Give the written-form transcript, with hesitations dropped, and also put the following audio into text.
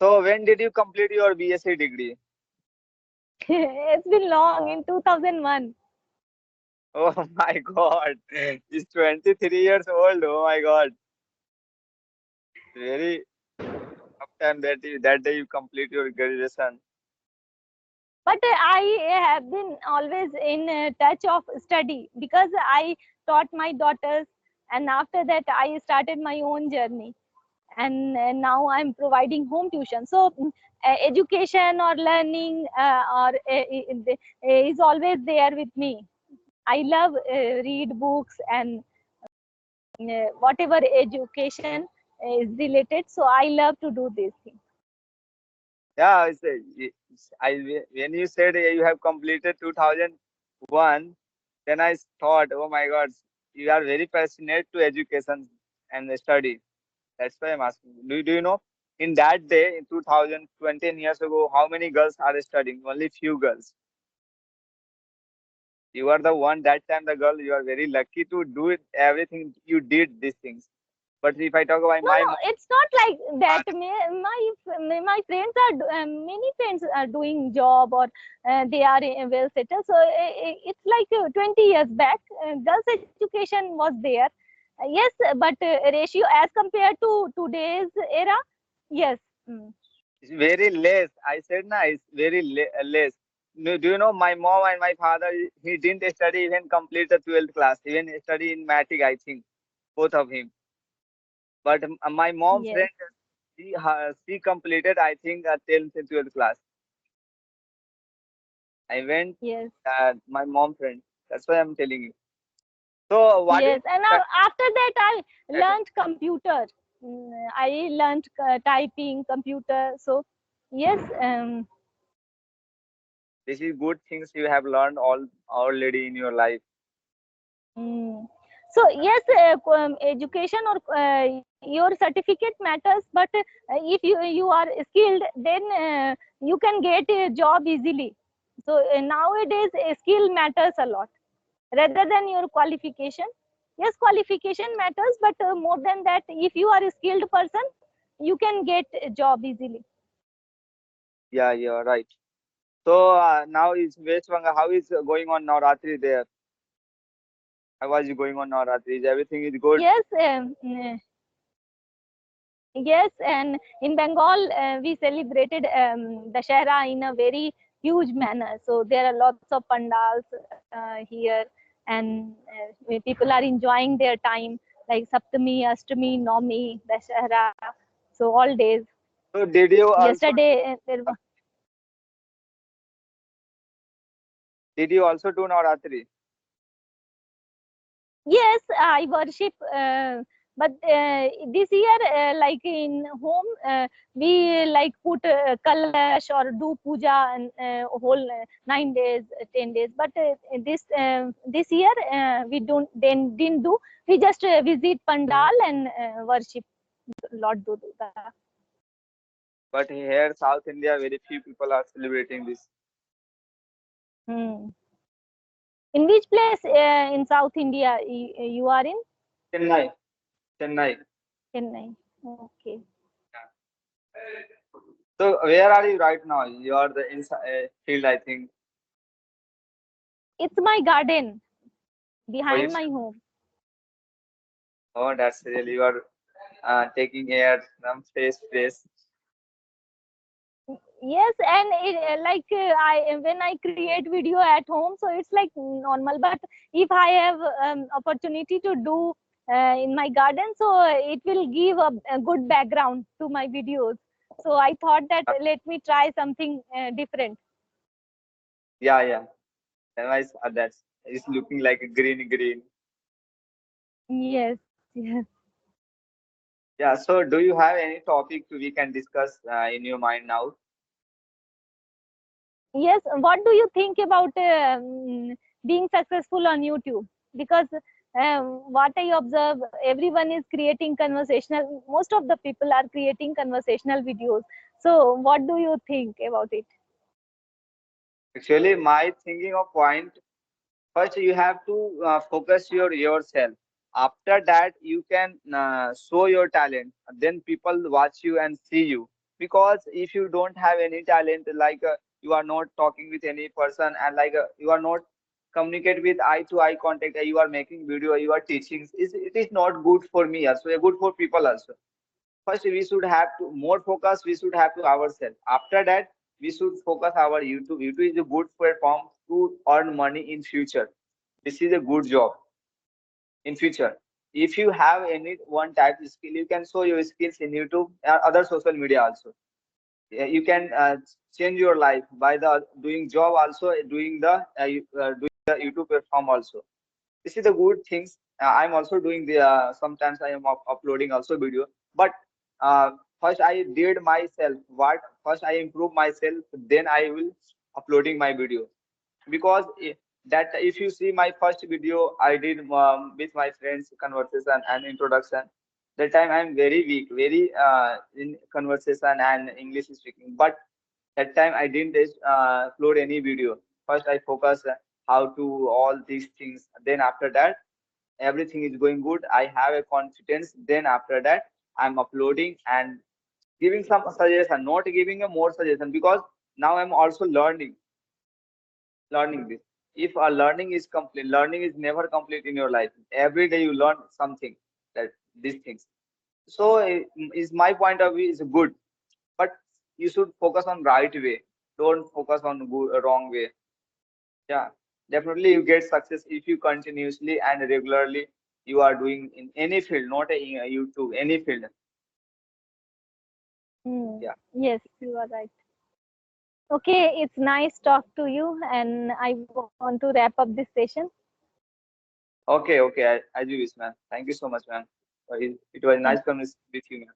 So when did you complete your BSc degree? It's been long, in 2001. Oh my God, he's 23 years old. Oh my God, very tough time that day you complete your graduation. But I have been always in touch of study because I taught my daughters, and after that I started my own journey, and now I'm providing home tuition. So education or learning is always there with me. I love read books and whatever education is related. So I love to do these things. Yeah, when you said you have completed 2001, then I thought, oh my God, you are very passionate to education and study. That's why I'm asking. Do you know in that day in 2020 years ago, how many girls are studying? Only few girls. You are the one that time the girl. You are very lucky to do it. Everything you did these things. But if I talk about No, my no, mom, it's not like that. My friends are many friends are doing job, or they are well settled. So it's like 20 years back, girls' education was there. Yes, but ratio as compared to today's era, yes. Mm. it's very less. I said na, it's very less. Do you know my mom and my father? He didn't study even complete the 12th class. Even study in matric, I think both of him. But my mom Yes, friend, she completed I think 10th and 12th class. I went yes, my mom friend. That's why I'm telling you. So what do you yes. And think? after that, I learned computer. I learned typing, computer. So yes. This is good things you have learned all already in your life. Mm. So yes, education or your certificate matters, but if you are skilled, then you can get a job easily. So nowadays, skill matters a lot rather than your qualification. Yes, qualification matters, but more than that, if you are a skilled person, you can get a job easily. Yeah, you're right. So now is West Bengal. How is going on Navratri there? How was it going on Navratri? Is everything is good? Yes, yes, and in Bengal, we celebrated Dashera in a very huge manner. So there are lots of pandals here, and people are enjoying their time, like Saptami, Ashtami, Navami, Dashera. So all days. So did you also Yesterday, there was. did you also do Navratri? Yes, I worship, but this year, like in home, we like put kalash or do puja and whole 9 days, 10 days. But this year we don't then didn't do. We just visit pandal and worship Lord Durga. But here South India, very few people are celebrating this. Hmm. In which place in South India you are in? Chennai, Chennai. Chennai. Okay. So where are you right now? You are the inside field, I think. It's my garden Oh, behind my home. oh, that's really you are taking air, some fresh. Yes, and I when I create video at home, so it's like normal. But if I have opportunity to do in my garden, so it will give a good background to my videos. So I thought that let me try something different. Yeah, yeah. Otherwise, that's it's looking like a green. Yes, yes, Yeah. So do you have any topic we can discuss in your mind now? yes. What do you think about being successful on YouTube? Because what I observe, everyone is creating conversational. Most of the people are creating conversational videos. So, what do you think about it? Actually, my thinking of point. First, you have to focus yourself. After that, you can show your talent. Then people watch you and see you. because if you don't have any talent, like you are not talking with any person, and like you are not communicate with eye to eye contact, you are making video, you are teaching, it is not good for me also, good for people also. First we should have to more focus, we should have to ourselves. After that we should focus our YouTube. YouTube is a good platform to earn money in future. This is a good job in future. If you have any one type of skill, you can show your skills in YouTube or other social media also. You can change your life by the doing job also, doing the YouTube platform also. This is the good things. I'm also doing the sometimes I am uploading also video, but uh, first I did myself what, first I improve myself, then I will uploading my video. Because that if you see my first video I did with my friends conversation and introduction, that time I'm very weak, very in conversation and English speaking, but that time I didn't upload any video. First I focus how to all these things, then after that everything is going good, I have a confidence, then after that I'm uploading and giving some suggestion, not giving a more suggestion, because now I'm also learning this. If a learning is complete, learning is never complete in your life. Every day you learn something, that these things. So is my point of view is good, but you should focus on right way. Don't focus on wrong way. Yeah, definitely you get success if you continuously and regularly you are doing in any field, not in YouTube, any field. Hmm. Yeah. Yes, you are right. Okay, it's nice talk to you, and I want to wrap up this session. Okay, okay. I do this, man. Thank you so much, man. It was Thank nice conversation with you, man.